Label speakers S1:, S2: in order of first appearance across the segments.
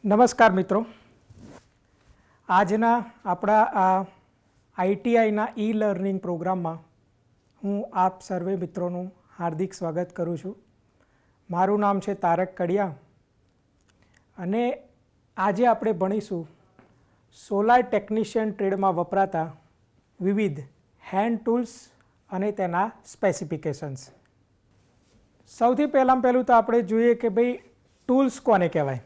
S1: નમસ્કાર મિત્રો, આજના આપણા આ આઈટીઆઈના ઈ લર્નિંગ પ્રોગ્રામમાં હું આપ સર્વે મિત્રોનું હાર્દિક સ્વાગત કરું છું. મારું નામ છે તારક કડિયા અને આજે આપણે ભણીશું સોલાર ટેકનિશિયન ટ્રેડમાં વપરાતા વિવિધ હેન્ડ ટૂલ્સ અને તેના સ્પેસિફિકેશન્સ. સૌથી પહેલું તો આપણે જોઈએ કે ભાઈ ટૂલ્સ કોને કહેવાય.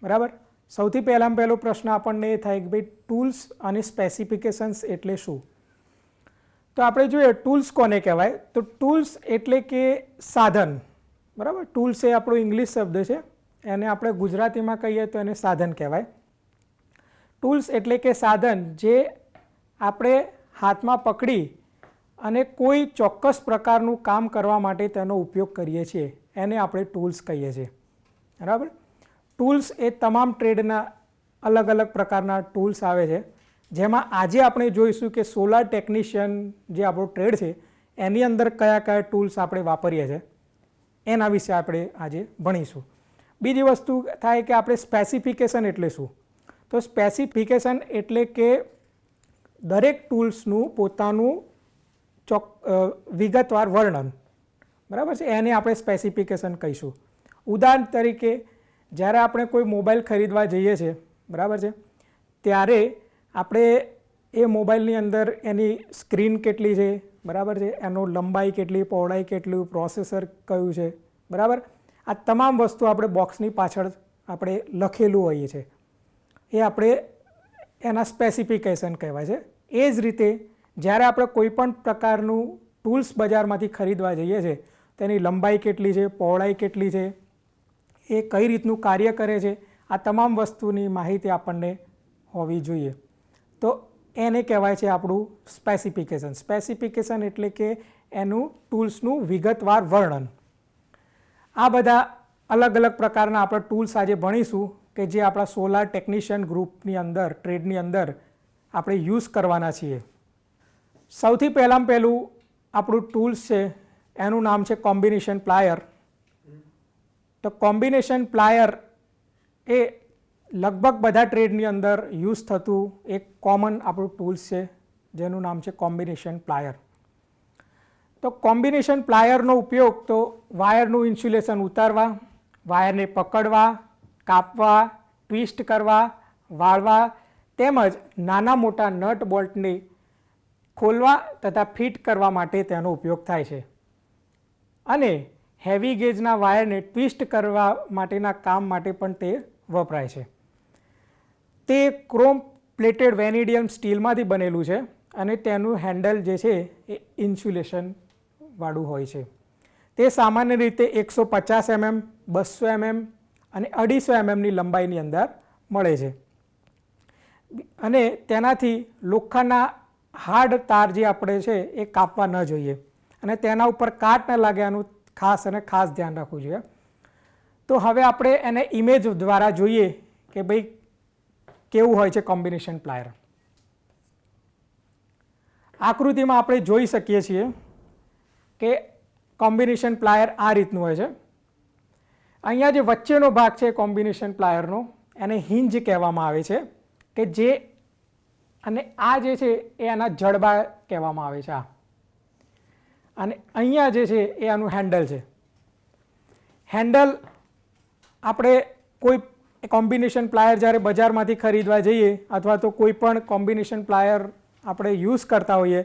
S1: બરાબર, સૌથી પહેલો પ્રશ્ન આપણને એ થાય કે ભાઈ ટૂલ્સ અને સ્પેસિફિકેશન્સ એટલે શું. તો આપણે જોઈએ ટૂલ્સ કોને કહેવાય. તો ટૂલ્સ એટલે કે સાધન. બરાબર, ટૂલ્સ એ આપણો ઇંગ્લિશ શબ્દ છે, એને આપણે ગુજરાતીમાં કહીએ તો એને સાધન કહેવાય. ટૂલ્સ એટલે કે સાધન જે આપણે હાથમાં પકડી અને કોઈ ચોક્કસ પ્રકારનું કામ કરવા માટે તેનો ઉપયોગ કરીએ છીએ, એને આપણે ટૂલ્સ કહીએ છીએ. બરાબર, ટૂલ્સ એ તમામ ટ્રેડના અલગ અલગ પ્રકારના ટૂલ્સ આવે છે, જેમાં આજે આપણે જોઈશું કે સોલાર ટેકનિશિયન જે આપણો ટ્રેડ છે એની અંદર કયા કયા ટૂલ્સ આપણે વાપરીએ છીએ એના વિશે આપણે આજે ભણીશું. બીજી વસ્તુ થાય કે આપણે સ્પેસિફિકેશન એટલે શું. તો સ્પેસિફિકેશન એટલે કે દરેક ટૂલ્સનું પોતાનું વિગતવાર વર્ણન. બરાબર છે, એને આપણે સ્પેસિફિકેશન કહીશું. ઉદાહરણ તરીકે જ્યારે આપણે કોઈ મોબાઈલ ખરીદવા જઈએ છીએ, બરાબર છે, ત્યારે આપણે એ મોબાઈલની અંદર એની સ્ક્રીન કેટલી છે, બરાબર છે, એનો લંબાઈ કેટલી, પહોળાઈ કેટલી, પ્રોસેસર કયું છે, બરાબર, આ તમામ વસ્તુ આપણે બોક્સની પાછળ આપણે લખેલું હોઈએ છે, એ આપણે એના સ્પેસિફિકેશન કહેવાય છે. એ જ રીતે જ્યારે આપણે કોઈ પણ પ્રકારનું ટૂલ્સ બજારમાંથી ખરીદવા જઈએ છીએ, તેની લંબાઈ કેટલી છે, પહોળાઈ કેટલી છે, એ કઈ રીતનું કાર્ય કરે છે, આ તમામ વસ્તુની માહિતી આપણને હોવી જોઈએ. તો એને કહેવાય છે આપણું સ્પેસિફિકેશન. સ્પેસિફિકેશન એટલે કે એનું ટૂલ્સનું વિગતવાર વર્ણન. આ બધા અલગ અલગ પ્રકારના આપણે ટૂલ્સ આજે ભણીશું કે જે આપણા સોલાર ટેકનિશિયન ગ્રુપની અંદર, ટ્રેડની અંદર આપણે યુઝ કરવાના છીએ. સૌથી પહેલું આપણું ટૂલ્સ છે એનું નામ છે કોમ્બિનેશન પ્લાયર. તો કોમ્બિનેશન પ્લાયર એ લગભગ બધા ટ્રેડની અંદર યુઝ થતું એક કોમન આપણું ટૂલ્સ છે જેનું નામ છે કોમ્બિનેશન પ્લાયર. તો કોમ્બિનેશન પ્લાયરનો ઉપયોગ તો વાયરનું ઇન્સ્યુલેશન ઉતારવા, વાયરને પકડવા, કાપવા, ટ્વિસ્ટ કરવા, વાળવા તેમજ નાના મોટા નટ બોલ્ટને ખોલવા તથા ફિટ કરવા માટે તેનો ઉપયોગ થાય છે. અને હેવી ગેજના વાયરને ટ્વિસ્ટ કરવા માટેના કામ માટે પણ તે વપરાય છે. તે ક્રોમ પ્લેટેડ વેનેડિયમ સ્ટીલમાંથી બનેલું છે અને તેનું હેન્ડલ જે છે એ ઇન્સ્યુલેશન વાળું હોય છે. તે સામાન્ય રીતે 150 mm, 200 mm અને 250 mmની લંબાઈની અંદર મળે છે. અને તેનાથી લોખંડના હાર્ડ તાર જે આપણે છે એ કાપવા ન જોઈએ અને તેના ઉપર કાટ ન લાગે એનું ખાસ ધ્યાન રાખવું જોઈએ. તો હવે આપણે એને ઇમેજ દ્વારા જોઈએ કે ભાઈ કેવું હોય છે કોમ્બિનેશન પ્લાયર. આકૃતિમાં આપણે જોઈ શકીએ છીએ કે કોમ્બિનેશન પ્લાયર આ રીતનું હોય છે. અહીંયા જે વચ્ચેનો ભાગ છે કોમ્બિનેશન પ્લાયરનો એને હિંજ કહેવામાં આવે છે કે જે, અને આ જે છે એ એના જડબા કહેવામાં આવે છે. અને અહીંયા જે છે એ આનું હેન્ડલ છે. હેન્ડલ આપણે કોઈ કોમ્બિનેશન પ્લાયર જ્યારે બજારમાંથી ખરીદવા જઈએ અથવા તો કોઈ પણ કોમ્બિનેશન પ્લાયર આપણે યુઝ કરતા હોઈએ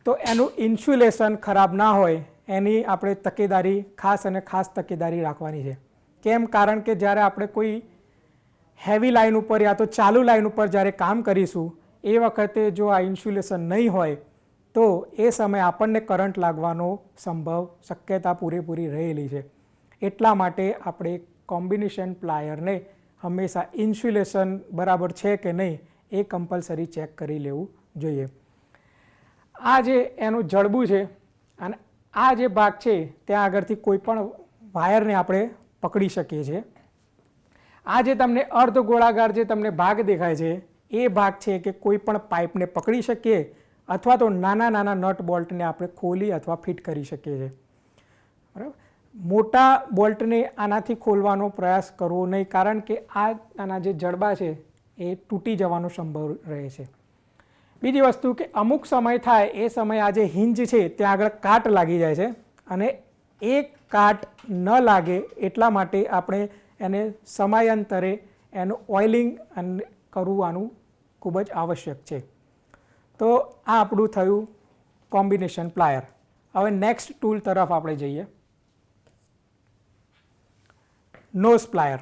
S1: તો એનું ઇન્સ્યુલેશન ખરાબ ના હોય એની આપણે તકેદારી ખાસ તકેદારી રાખવાની છે. કેમ? કારણ કે જ્યારે આપણે કોઈ હેવી લાઇન ઉપર યા તો ચાલુ લાઇન ઉપર જ્યારે કામ કરીશું એ વખતે જો આ ઇન્સ્યુલેશન નહીં હોય તો એ સમયે આપણને કરંટ લાગવાનો શક્યતા પૂરેપૂરી રહેલી છે. એટલા માટે આપણે કોમ્બિનેશન પ્લાયરને હંમેશા ઇન્સ્યુલેશન બરાબર છે કે નહીં એ કમ્પલસરી ચેક કરી લેવું જોઈએ. આ જે એનું જડબું છે અને આ જે ભાગ છે ત્યાં આગળથી કોઈ પણ વાયરને આપણે પકડી શકીએ છીએ. આ જે તમને અર્ધ ગોળાકાર જે તમને ભાગ દેખાય છે એ ભાગ છે કે કોઈ પણ પાઇપને પકડી શકીએ અથવા તો નાના નટ બોલ્ટને આપણે ખોલી અથવા ફિટ કરી શકીએ છીએ. બરાબર, મોટા બોલ્ટને આનાથી ખોલવાનો પ્રયાસ કરવો નહીં, કારણ કે આના જે જડબા છે એ તૂટી જવાનો સંભવ રહે છે. બીજી વસ્તુ કે અમુક સમય થાય એ સમયે આ જે હિંજ છે ત્યાં આગળ કાટ લાગી જાય છે, અને એ કાટ ન લાગે એટલા માટે આપણે એને સમયાંતરે એનું ઓઇલિંગ કરવાનું ખૂબ જ આવશ્યક છે. તો આ આપણું થયું કોમ્બિનેશન પ્લાયર. હવે નેક્સ્ટ ટૂલ તરફ આપણે જઈએ. Nose plier.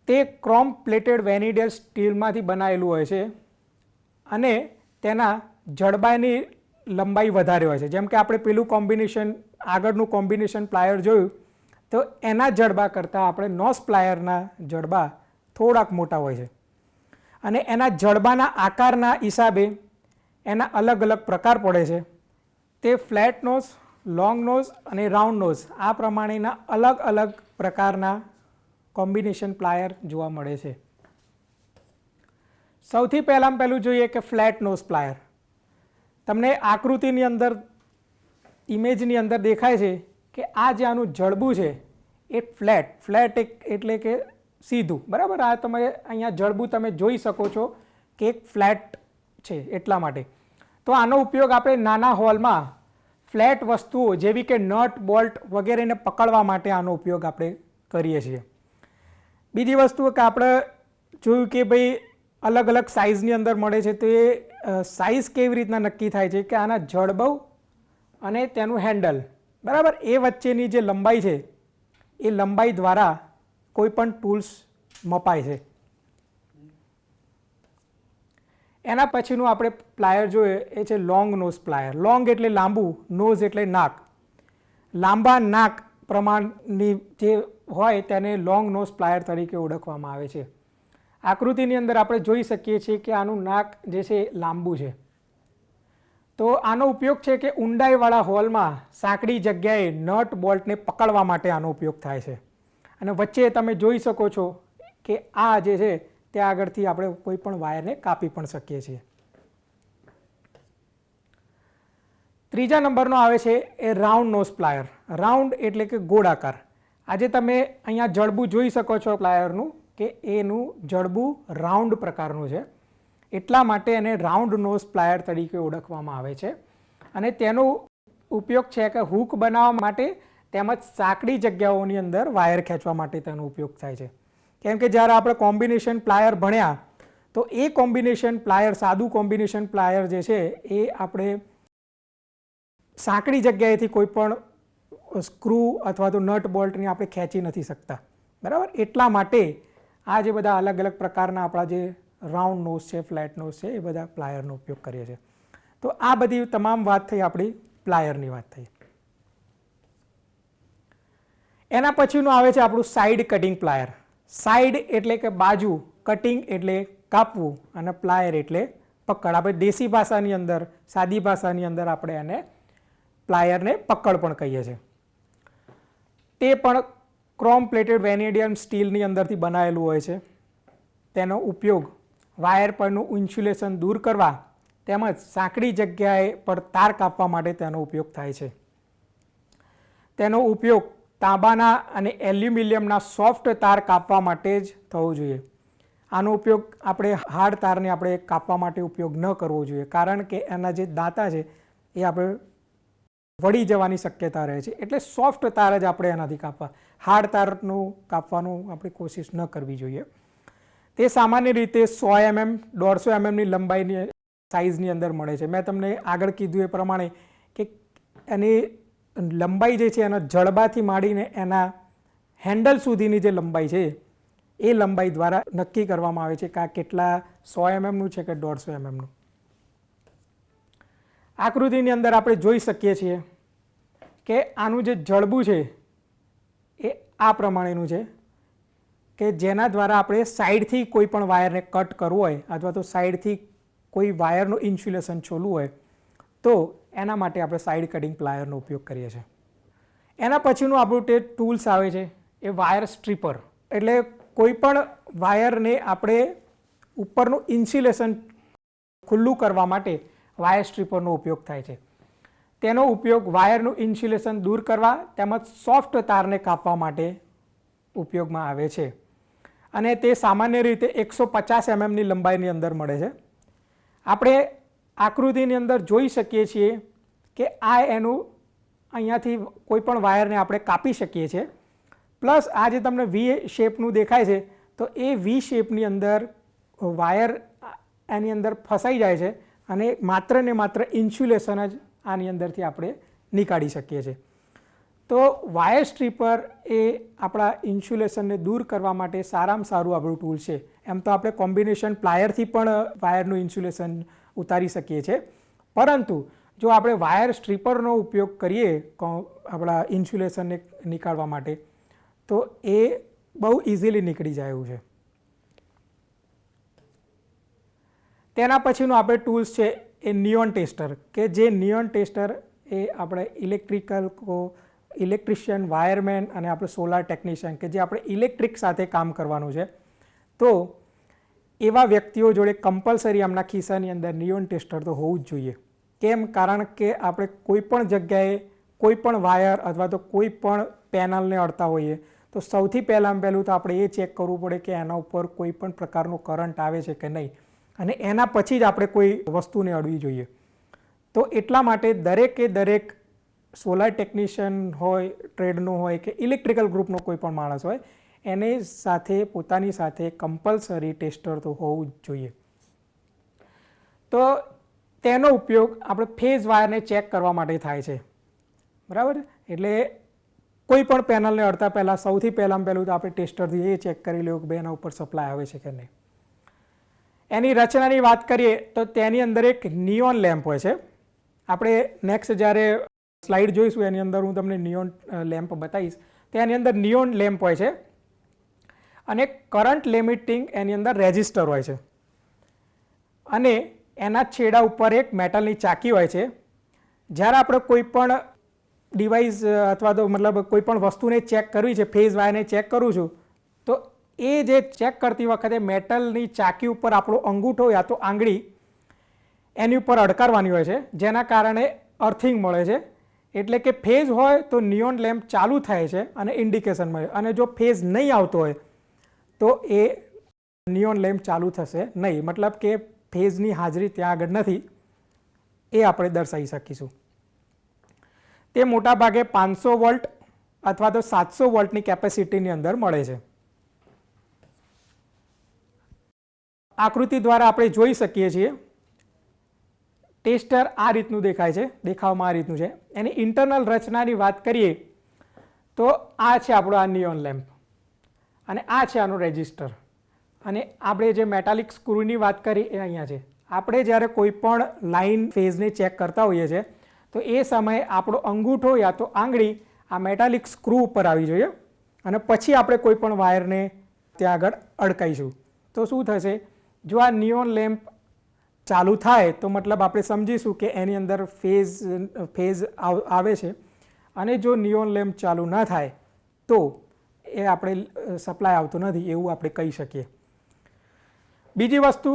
S1: તે ક્રોમ પ્લેટેડ વેનિડિયલ સ્ટીલમાંથી બનાવેલું હોય છે અને તેના જડબાની લંબાઈ વધારે હોય છે. જેમ કે આપણે પેલું કોમ્બિનેશન આગળનું કોમ્બિનેશન પ્લાયર જોયું તો એના જડબા કરતાં આપણે નોઝ પ્લાયરના જડબા થોડાક મોટા હોય છે, અને એના જડબાના આકારના હિસાબે એના અલગ અલગ પ્રકાર પડે છે. તે ફ્લેટ નોઝ, લોંગ નોઝ અને રાઉન્ડ નોઝ આ પ્રમાણેના અલગ અલગ પ્રકારના કોમ્બિનેશન પ્લાયર જોવા મળે છે. સૌથી પહેલું જોઈએ કે ફ્લેટ નોઝ પ્લાયર. તમને આકૃતિની અંદર ઇમેજની અંદર દેખાય છે કે આ જે આનું જડબું છે એ ફ્લેટ એટલે કે સીધું, બરાબર. આ તમે અહીંયા જડબું તમે જોઈ શકો છો કે એક ફ્લેટ છે એટલા માટે. તો આનો ઉપયોગ આપણે નાના હોલમાં ફ્લેટ વસ્તુઓ જેવી કે નટ, બોલ્ટ વગેરેને પકડવા માટે આનો ઉપયોગ આપણે કરીએ છીએ. બીજી વસ્તુ કે આપણે જોયું કે ભાઈ અલગ અલગ સાઇઝની અંદર મળે છે, તો એ સાઇઝ કેવી રીતના નક્કી થાય છે કે આના જડબઉ અને તેનું હેન્ડલ, બરાબર, એ વચ્ચેની જે લંબાઈ છે એ લંબાઈ દ્વારા કોઈ પણ ટૂલ્સ મપાય છે. એના પછીનું આપણે પ્લાયર જોઈએ એ છે લોંગ નોઝ પ્લાયર. લોંગ એટલે લાંબુ, નોઝ એટલે નાક. લાંબા નાક પ્રમાણની જે હોય તેને લોંગ નોઝ પ્લાયર તરીકે ઓળખવામાં આવે છે. આકૃતિની અંદર આપણે જોઈ શકીએ છીએ કે આનું નાક જે છે લાંબુ છે. તો આનો ઉપયોગ છે કે ઊંડાઈવાળા હોલમાં સાંકડી જગ્યાએ નટ બોલ્ટને પકડવા માટે આનો ઉપયોગ થાય છે. અને વચ્ચે તમે જોઈ શકો છો કે આ જે છે ત્યાં આગળથી આપણે કોઈ પણ વાયરને કાપી પણ શકીએ છીએ. ત્રીજા નંબરનો આવે છે એ રાઉન્ડ નોઝ પ્લાયર. રાઉન્ડ એટલે કે ગોળાકાર. આજે તમે અહીંયા જડબું જોઈ શકો છો પ્લાયરનું કે એનું જડબું રાઉન્ડ પ્રકારનું છે, એટલા માટે એને રાઉન્ડ નોઝ પ્લાયર તરીકે ઓળખવામાં આવે છે. અને તેનો ઉપયોગ છે કે હૂક બનાવવા માટે તેમજ સાંકડી જગ્યાઓની અંદર વાયર ખેંચવા માટે તેનો ઉપયોગ થાય છે. કેમ કે જ્યારે આપણે કોમ્બિનેશન પ્લાયર ભણ્યા તો એ કોમ્બિનેશન પ્લાયર, સાદું કોમ્બિનેશન પ્લાયર જે છે એ આપણે સાંકડી જગ્યાએથી કોઈ પણ સ્ક્રૂ અથવા તો નટ બોલ્ટને આપણે ખેંચી નથી શકતા, બરાબર. એટલા માટે આ જે બધા અલગ અલગ પ્રકારના આપણા જે રાઉન્ડ નોઝ છે, ફ્લેટ નોઝ છે, એ બધા પ્લાયરનો ઉપયોગ કરીએ છીએ. તો આ બધી તમામ વાત થઈ આપણી પ્લાયરની વાત થઈ. એના પછીનું આવે છે આપણું સાઈડ કટિંગ પ્લાયર. સાઈડ એટલે કે બાજુ, કટિંગ એટલે કાપવું, અને પ્લાયર એટલે પકડ. આપણે દેશી ભાષાની અંદર, સાદી ભાષાની અંદર આપણે એને પ્લાયરને પકડ પણ કહીએ છીએ. તે પણ ક્રોમ પ્લેટેડ વેનેડિયમ સ્ટીલની અંદરથી બનાવેલું હોય છે. તેનો ઉપયોગ વાયર પરનું ઇન્સ્યુલેશન દૂર કરવા તેમજ સાંકડી જગ્યાએ પર તાર કાપવા માટે તેનો ઉપયોગ થાય છે. તેનો ઉપયોગ તાંબાના અને એલ્યુમિનિયમના સોફ્ટ તાર કાપવા માટે જ થવો જોઈએ. આનો ઉપયોગ આપણે હાર્ડ તારને આપણે કાપવા માટે ઉપયોગ ન કરવો જોઈએ, કારણ કે એના જે દાંતા છે એ આપણે વળી જવાની શક્યતા રહે છે. એટલે સોફ્ટ તાર જ આપણે એનાથી કાપવા, હાર્ડ તારનું કાપવાનું આપણે કોશિશ ન કરવી જોઈએ. તે સામાન્ય રીતે 100 mm, 150 mmની લંબાઈની સાઇઝની અંદર મળે છે. મેં તમને આગળ કીધું એ પ્રમાણે કે એની લંબાઈ જે છે એના જડબાથી માંડીને એના હેન્ડલ સુધીની જે લંબાઈ છે એ લંબાઈ દ્વારા નક્કી કરવામાં આવે છે કે આ કેટલા 100 mmનું છે કે 150 mmનું. આકૃતિની અંદર આપણે જોઈ શકીએ છીએ કે આનું જે જડબું છે એ આ પ્રમાણેનું છે કે જેના દ્વારા આપણે સાઈડથી કોઈ પણ વાયરને કટ કરવું હોય અથવા તો સાઈડથી કોઈ વાયરનું ઇન્સ્યુલેશન છોલવું હોય તો એના માટે આપણે સાઈડ કટિંગ પ્લાયરનો ઉપયોગ કરીએ છીએ. એના પછીનું આપણું તે ટૂલ્સ આવે છે એ વાયર સ્ટ્રીપર. એટલે કોઈ પણ વાયરને આપણે ઉપરનું ઇન્સ્યુલેશન ખુલ્લું કરવા માટે વાયર સ્ટ્રીપરનો ઉપયોગ થાય છે. તેનો ઉપયોગ વાયરનું ઇન્સ્યુલેશન દૂર કરવા તેમજ સોફ્ટ તારને કાપવા માટે ઉપયોગમાં આવે છે અને તે સામાન્ય રીતે 150 mmની લંબાઈની અંદર મળે છે. આપણે આકૃતિની અંદર જોઈ શકીએ છીએ કે આ એનું અહીંયાથી કોઈ પણ વાયરને આપણે કાપી શકીએ છીએ. પ્લસ આ જે તમને વી શેપનું દેખાય છે તો એ વી શેપની અંદર વાયર એની અંદર ફસાઈ જાય છે અને માત્ર ને માત્ર ઇન્સ્યુલેશન જ આની અંદરથી આપણે નીકાળી શકીએ છીએ. તો વાયર સ્ટ્રીપર એ આપણા ઇન્સ્યુલેશનને દૂર કરવા માટે સારામાં સારું આપણું ટૂલ છે. એમ તો આપણે કોમ્બિનેશન પ્લાયરથી પણ વાયરનું ઇન્સ્યુલેશન ઉતારી શકીએ છીએ, પરંતુ જો આપણે વાયર સ્ટ્રીપરનો ઉપયોગ કરીએ આપણા ઇન્સ્યુલેશનને નીકાળવા માટે તો એ બહુ ઇઝીલી નીકળી જાય એવું છે. તેના પછીનું આપણે ટૂલ્સ છે એ નિયોન ટેસ્ટર, કે જે નિયોન ટેસ્ટર એ આપણે ઇલેક્ટ્રિશિયન, વાયરમેન અને આપણે સોલાર ટેકનિશિયન કે જે આપણે ઇલેક્ટ્રિક સાથે કામ કરવાનું છે, તો એવા વ્યક્તિઓ જોડે કમ્પલસરી આમના ખિસ્સાની અંદર નિયોન ટેસ્ટર તો હોવું જ જોઈએ. કેમ? કારણ કે આપણે કોઈ પણ જગ્યાએ કોઈ પણ વાયર અથવા તો કોઈ પણ પેનલને અડતા હોઈએ તો સૌથી પહેલું તો આપણે એ ચેક કરવું પડે કે એના ઉપર કોઈ પણ પ્રકારનો કરંટ આવે છે કે નહીં, અને એના પછી જ આપણે કોઈ વસ્તુને અડવી જોઈએ. તો એટલા માટે દરેકે દરેક સોલાર ટેકનિશિયન હોય, ટ્રેડનો હોય કે ઇલેક્ટ્રિકલ ગ્રુપનો કોઈ પણ માણસ હોય, એને સાથે પોતાની સાથે કમ્પલસરી ટેસ્ટર તો હોવું જ જોઈએ. તો તેનો ઉપયોગ આપણે ફેઝ વાયરને ચેક કરવા માટે થાય છે, બરાબર. એટલે કોઈ પણ પેનલને અડતા પહેલાં સૌથી પહેલું તો આપણે ટેસ્ટરથી એ ચેક કરી લેવું કે ભાઈ એના ઉપર સપ્લાય આવે છે કે નહીં. એની રચનાની વાત કરીએ તો તેની અંદર એક નિયોન લેમ્પ હોય છે. આપણે નેક્સ્ટ જ્યારે સ્લાઇડ જોઈશું એની અંદર હું તમને નિયોન લેમ્પ બતાવીશ. તો એની અંદર નિયોન લેમ્પ હોય છે અને કરંટ લિમિટિંગ એની અંદર રેઝિસ્ટર હોય છે અને એના છેડા ઉપર એક મેટલની ચાકી હોય છે. જ્યારે આપણે કોઈ પણ ડિવાઇસ અથવા તો મતલબ કોઈ પણ વસ્તુને ચેક કરવી છે, ફેઝ વાયરને ચેક કરું છું, તો એ જે ચેક કરતી વખતે મેટલની ચાકી ઉપર આપણો અંગૂઠો યા તો આંગળી એની ઉપર અડકારવાની હોય છે, જેના કારણે અર્થિંગ મળે છે. એટલે કે ફેઝ હોય તો નિયોન લેમ્પ ચાલુ થાય છે અને ઇન્ડિકેશન મળે, અને જો ફેઝ નહીં આવતો હોય તો એ નિયોન લેમ્પ ચાલુ થશે નહીં. મતલબ કે ફેઝની હાજરી ત્યાં આગળ નથી, એ આપણે દર્શાવી શકીશું. તે મોટાભાગે 500 વોલ્ટ અથવા તો 700 વોલ્ટની કેપેસિટીની અંદર મળે છે. આકૃતિ દ્વારા આપણે જોઈ શકીએ છીએ ટેસ્ટર આ રીતનું દેખાય છે, દેખાવમાં આ રીતનું છે. એની ઇન્ટરનલ રચનાની વાત કરીએ તો આ છે આપણો આ નિયોન લેમ્પ અને આ છે આનું રેજિસ્ટર, અને આપણે જે મેટાલિક સ્ક્રૂની વાત કરી એ અહીંયા છે. આપણે જ્યારે કોઈ પણ લાઇન ફેઝને ચેક કરતા હોઈએ છીએ તો એ સમયે આપણો અંગૂઠો યા તો આંગળી આ મેટાલિક સ્ક્રૂ ઉપર આવી જોઈએ અને પછી આપણે કોઈ પણ વાયરને ત્યાં આગળ અડકાઈશું. તો શું થશે? જો આ નિયોન લેમ્પ ચાલુ થાય તો મતલબ આપણે સમજીશું કે એની અંદર ફેઝ આવે છે, અને જો નિયોન લેમ્પ ચાલુ ના થાય તો એ આપણે સપ્લાય આવતો નથી એવું આપણે કહી શકીએ. બીજી વસ્તુ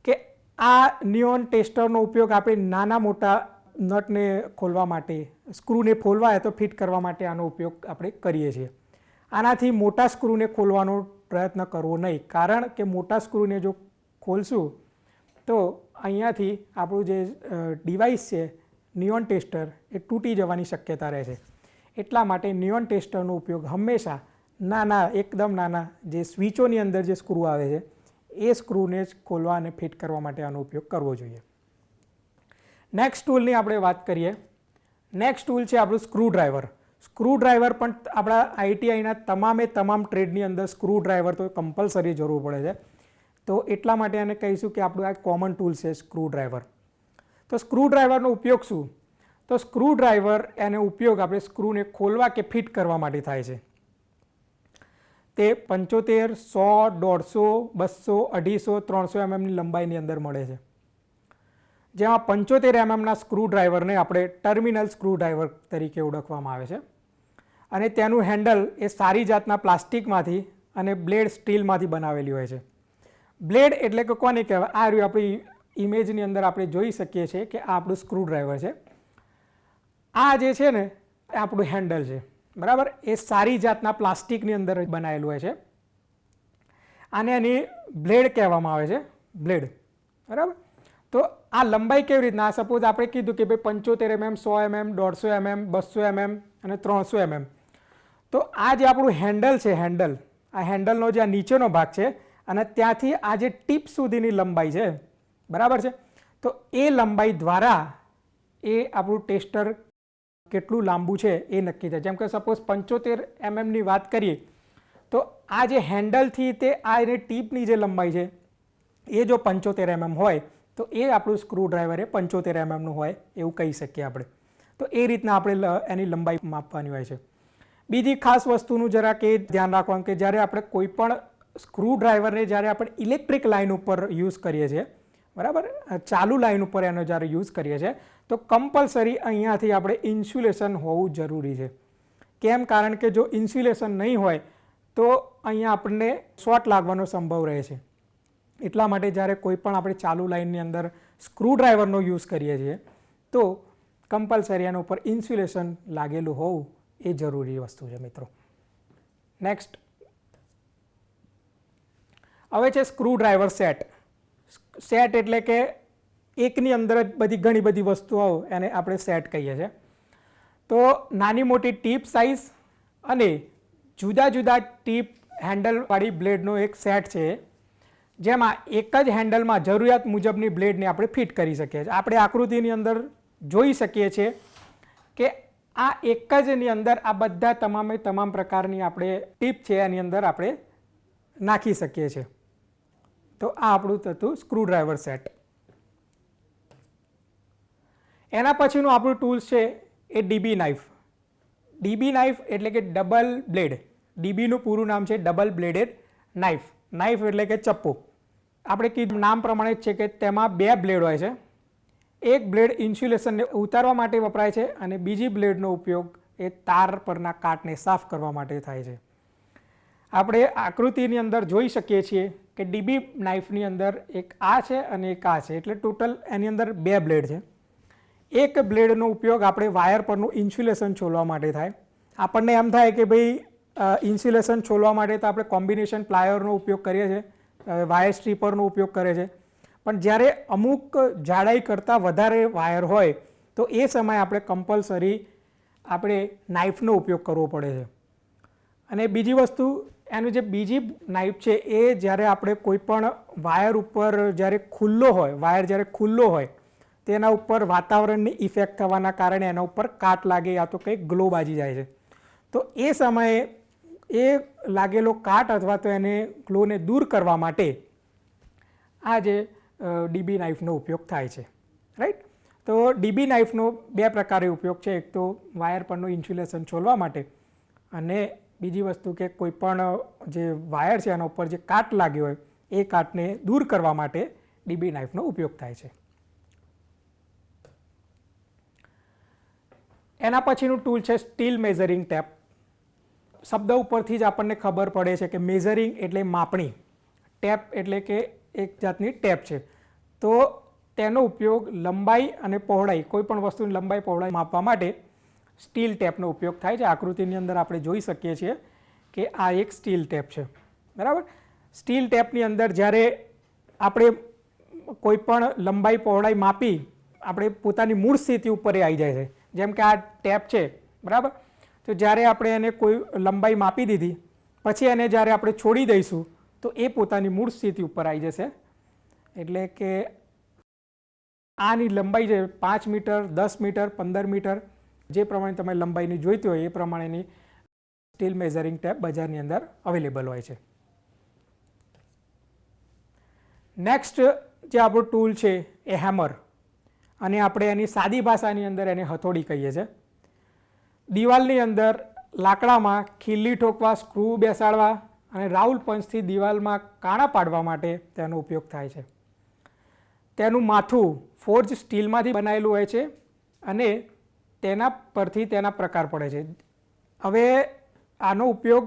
S1: કે આ નિયોન ટેસ્ટરનો ઉપયોગ આપણે નાના મોટા નટને ખોલવા માટે, સ્ક્રૂને ખોલવા તો ફિટ કરવા માટે આનો ઉપયોગ આપણે કરીએ છીએ. આનાથી મોટા સ્ક્રૂને ખોલવાનો પ્રયત્ન કરવો નહીં, કારણ કે મોટા સ્ક્રૂને જો ખોલશું તો અહીંયાથી આપણું જે ડિવાઇસ છે નિયોન ટેસ્ટર એ તૂટી જવાની શક્યતા રહે છે. એટલા માટે નિયોન ટેસ્ટરનો ઉપયોગ હંમેશા નાના, એકદમ નાના જે સ્વિચોની અંદર જે સ્ક્રૂ આવે છે એ સ્ક્રૂને જ ખોલવા અને ફિટ કરવા માટે આનો ઉપયોગ કરવો જોઈએ. નેક્સ્ટ ટૂલની આપણે વાત કરીએ. નેક્સ્ટ ટૂલ છે આપણું સ્ક્રૂ ડ્રાઈવર. સ્ક્રૂ ડ્રાઈવર પણ આપણા આઈટીઆઈના તમામ ટ્રેડની અંદર સ્ક્રૂ ડ્રાઈવર તો કમ્પલસરી જરૂર પડે છે. તો એટલા માટે એને કહીશું કે આપણું આ કોમન ટૂલ છે સ્ક્રૂ ડ્રાઈવર. તો સ્ક્રૂ ડ્રાઈવરનો ઉપયોગ શું? તો સ્ક્રૂ ડ્રાઈવર એનો ઉપયોગ આપણે સ્ક્રૂને ખોલવા કે ફિટ કરવા માટે થાય છે. તે 75, 100, 150, 200, 250, 300 mmની લંબાઈની અંદર મળે છે. જેમાં 75 mmના સ્ક્રૂ ડ્રાઈવરને આપણે ટર્મિનલ સ્ક્રૂ ડ્રાઈવર તરીકે ઓળખવામાં આવે છે, અને તેનું હેન્ડલ એ સારી જાતના પ્લાસ્ટિકમાંથી અને બ્લેડ સ્ટીલમાંથી બનાવેલી હોય છે. બ્લેડ એટલે કે કોને કહેવાય? આ રહ્યું આપણી ઇમેજની અંદર આપણે જોઈ શકીએ છીએ કે આ આપણું સ્ક્રૂ ડ્રાઈવર છે. આ જે છે ને એ આપણું હેન્ડલ છે, બરાબર. એ સારી જાતના પ્લાસ્ટિકની અંદર બનાવેલું હોય છે. આને એની બ્લેડ કહેવામાં આવે છે, બ્લેડ, બરાબર. તો આ લંબાઈ કેવી રીતના, સપોઝ આપણે કીધું કે ભાઈ 75 mm, 100 mm, 150 mm, 200 mm અને 300 mm. તો આ જે આપણું હેન્ડલ છે, આ હેન્ડલનો જે આ નીચેનો ભાગ છે અને ત્યાંથી આ જે ટીપ સુધીની લંબાઈ છે, બરાબર છે. તો એ લંબાઈ દ્વારા એ આપણું ટેસ્ટર કેટલું લાંબુ છે એ નક્કી થાય. જેમ કે સપોઝ 75 mm વાત કરીએ તો આ જે હેન્ડલથી તે આ એની ટીપની જે લંબાઈ છે એ જો 75 mm હોય તો એ આપણું સ્ક્રૂ ડ્રાઈવર એ 75 mm નું હોય એવું કહી શકીએ આપણે. તો એ રીતના આપણે એની લંબાઈ માપવાની હોય છે. બીજી ખાસ વસ્તુનું જરાક એ ધ્યાન રાખવાનું કે જ્યારે આપણે કોઈ પણ સ્ક્રૂ ડ્રાઈવરને જ્યારે આપણે ઇલેક્ટ્રિક લાઇન ઉપર યુઝ કરીએ છીએ, બરાબર, ચાલુ લાઇન ઉપર એનો જ્યારે યુઝ કરીએ છીએ તો કમ્પલસરી અહીંયાથી આપણે ઇન્સ્યુલેશન હોવું જરૂરી છે. કેમ? કારણ કે જો ઇન્સ્યુલેશન નહીં હોય તો અહીંયા આપણને શોર્ટ લાગવાનો સંભવ રહે છે. એટલા માટે જ્યારે કોઈ પણ આપણે ચાલુ લાઇનની અંદર સ્ક્રૂ ડ્રાઈવરનો યુઝ કરીએ છીએ તો કમ્પલસરી એના ઉપર ઇન્સ્યુલેશન લાગેલું હોવું એ જરૂરી વસ્તુ છે મિત્રો. નેક્સ્ટ હવે છે સ્ક્રૂ ડ્રાઈવર સેટ. સેટ એટલે કે એકની અંદર જ ઘણી બધી વસ્તુઓ એને આપણે સેટ કહીએ છીએ. તો નાની મોટી ટીપ સાઇઝ અને જુદા જુદા ટીપ હેન્ડલવાળી બ્લેડનો એક સેટ છે, જેમાં એક જ હેન્ડલમાં જરૂરિયાત મુજબની બ્લેડને આપણે ફિટ કરી શકીએ છીએ. આપણે આકૃતિની અંદર જોઈ શકીએ છીએ કે આ એક જની અંદર આ બધા તમામ પ્રકારની આપણે ટીપ છે એની અંદર આપણે નાખી શકીએ છીએ. તો આ આપણું થતું સ્ક્રૂ ડ્રાઈવર સેટ. એના પછીનું આપણું ટૂલ્સ છે એ ડીબી નાઇફ. ડીબી નાઇફ એટલે કે ડબલ બ્લેડ. ડીબીનું પૂરું નામ છે ડબલ બ્લેડેડ નાઇફ. નાઇફ એટલે કે ચપ્પુ. આપણે કીધું નામ પ્રમાણે જ છે કે તેમાં બે બ્લેડ હોય છે. એક બ્લેડ ઇન્સ્યુલેશનને ઉતારવા માટે વપરાય છે અને બીજી બ્લેડનો ઉપયોગ એ તાર પરના કાટને સાફ કરવા માટે થાય છે. આપણે આકૃતિની અંદર જોઈ શકીએ છીએ કે ડીબી નાઇફની અંદર એક આ છે અને એક આ છે, એટલે ટોટલ એની અંદર બે બ્લેડ છે. એક બ્લેડનો ઉપયોગ આપણે વાયર પરનું ઇન્સ્યુલેશન છોલવા માટે થાય. આપણને એમ થાય કે ભાઈ ઇન્સ્યુલેશન છોલવા માટે તો આપણે કોમ્બિનેશન પ્લાયરનો ઉપયોગ કરીએ છીએ, વાયર સ્ટ્રીપરનો ઉપયોગ કરે છે. પણ જ્યારે અમુક જાડાઈ કરતાં વધારે વાયર હોય તો એ સમયે આપણે કમ્પલસરી આપણે નાઇફનો ઉપયોગ કરવો પડે છે. અને બીજી વસ્તુ એનું જે બીજી નાઇફ છે એ જ્યારે આપણે કોઈ પણ વાયર ઉપર જ્યારે વાયર ખુલ્લો હોય તેના ઉપર વાતાવરણની ઇફેક્ટ થવાના કારણે એના ઉપર કાટ લાગે યા તો કંઈક ગ્લો બાજી જાય છે. તો એ સમયે એ લાગેલો કાટ અથવા તો એને ગ્લોને દૂર કરવા માટે આ જે ડીબી નાઇફનો ઉપયોગ થાય છે, રાઈટ. તો ડીબી નાઇફનો બે પ્રકારે ઉપયોગ છે. એક તો વાયર પરનું ઇન્સ્યુલેશન છોલવા માટે અને બીજી વસ્તુ કે કોઈ પણ જે વાયર છે એના ઉપર જે કાટ લાગ્યો હોય એ કાટને દૂર કરવા માટે ડીબી નાઇફનો ઉપયોગ થાય છે. એના પછીનું ટૂલ છે સ્ટીલ મેઝરિંગ ટેપ. શબ્દ ઉપરથી જ આપણને ખબર પડે છે કે મેઝરિંગ એટલે માપણી, ટેપ એટલે કે એક જાતની ટેપ છે. તો તેનો ઉપયોગ લંબાઈ અને પહોળાઈ, કોઈ પણ વસ્તુની લંબાઈ પહોળાઈ માપવા માટે સ્ટીલ ટેપનો ઉપયોગ થાય છે. આકૃતિની અંદર આપણે જોઈ શકીએ છીએ કે આ એક સ્ટીલ ટેપ છે, બરાબર. સ્ટીલ ટેપની અંદર જ્યારે આપણે કોઈ પણ લંબાઈ પહોળાઈ માપી આપણે પોતાની મૂળ સ્થિતિ ઉપર એ આવી જાય છે. જેમ કે આ ટેપ છે, બરાબર. તો જ્યારે આપણે એને કોઈ લંબાઈ માપી દીધી પછી એને જ્યારે આપણે છોડી દઈશું તો એ પોતાની મૂળ સ્થિતિ ઉપર આવી જશે. એટલે કે આની લંબાઈ છે 5 મીટર, 10 મીટર, 15 મીટર, જે પ્રમાણે તમે લંબાઈની જોઈતી હોય એ પ્રમાણેની સ્ટીલ મેઝરિંગ ટેપ બજારની અંદર અવેલેબલ હોય છે. નેક્સ્ટ જે આપણું ટૂલ છે એ હેમર, અને આપણે એની સાદી ભાષાની અંદર એને હથોડી કહીએ છીએ. દિવાલની અંદર લાકડામાં ખીલ્લી ઠોકવા, સ્ક્રૂ બેસાડવા અને રાઉલ પંચથી દિવાલમાં કાણા પાડવા માટે તેનો ઉપયોગ થાય છે. તેનું માથું ફોર્જ સ્ટીલમાંથી બનાવેલું હોય છે અને તેના પરથી તેના પ્રકાર પડે છે. હવે આનો ઉપયોગ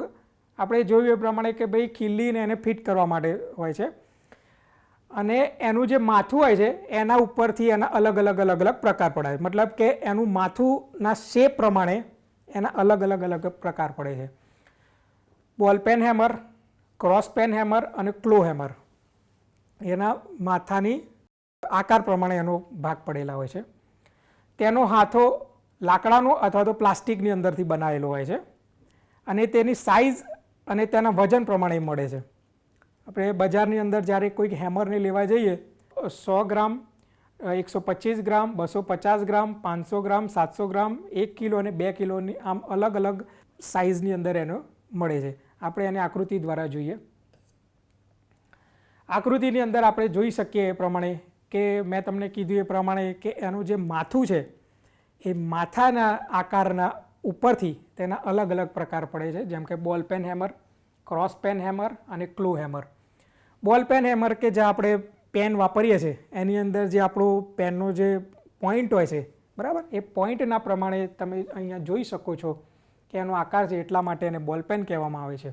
S1: આપણે જોયું એ પ્રમાણે કે ભાઈ ખીલ્લીને એને ફિટ કરવા માટે હોય છે. અને એનું જે માથું હોય છે એના ઉપરથી એના અલગ અલગ પ્રકાર પડે છે. મતલબ કે એનું માથુંના શેપ પ્રમાણે એના અલગ અલગ પ્રકાર પડે છે. Ball peen hammer, cross peen hammer અને ક્લો હેમર એના માથાની આકાર પ્રમાણે એનો ભાગ પડેલા હોય છે. તેનો હાથો લાકડાનો અથવા તો પ્લાસ્ટિકની અંદરથી બનાવેલો હોય છે અને તેની સાઇઝ અને તેના વજન પ્રમાણે મળે છે. આપણે બજારની અંદર જ્યારે કોઈક હેમરને લેવા જઈએ 100 ગ્રામ, 125 ગ્રામ, 250 ગ્રામ, 500 ગ્રામ, 700 ગ્રામ, 1 કિલો અને 2 કિલોની આમ અલગ અલગ સાઇઝની અંદર એનો મળે છે. આપણે એને આકૃતિ દ્વારા જોઈએ. આકૃતિની અંદર આપણે જોઈ શકીએ એ પ્રમાણે કે મેં તમને કીધું એ પ્રમાણે કે એનું જે માથું છે એ માથાના આકારના ઉપરથી તેના અલગ અલગ પ્રકાર પડે છે. જેમ કે ball peen hammer, cross peen hammer અને claw hammer. Ball peen hammer કે જે આપણે પેન વાપરીએ છીએ એની અંદર જે આપણો પેનનો જે પોઈન્ટ હોય છે, બરાબર, એ પોઈન્ટના પ્રમાણે તમે અહીંયા જોઈ શકો છો કે એનો આકાર છે, એટલા માટે એને બોલ પેન કહેવામાં આવે છે.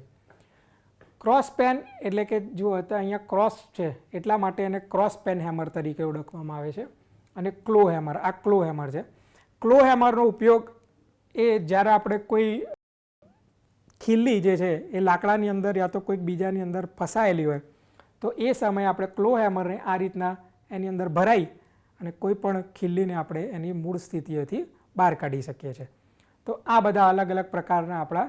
S1: ક્રોસ પેન એટલે કે જુઓ અહીંયા ક્રોસ છે એટલા માટે એને ક્રોસ પેન હેમર તરીકે ઓળખવામાં આવે છે. અને ક્લો હેમર, આ ક્લો હેમર છે. ક્લો હેમરનો ઉપયોગ એ જ્યારે આપણે કોઈ ખીલ્લી જે છે એ લાકડાની અંદર યા તો કોઈક બીજાની અંદર ફસાયેલી હોય તો એ સમયે આપણે ક્લો હેમરને આ રીતના એની અંદર ભરાઈ અને કોઈ પણ ખીલ્લીને આપણે એની મૂળ સ્થિતિએથી બહાર કાઢી શકીએ છીએ. તો આ બધા અલગ અલગ પ્રકારના આપણા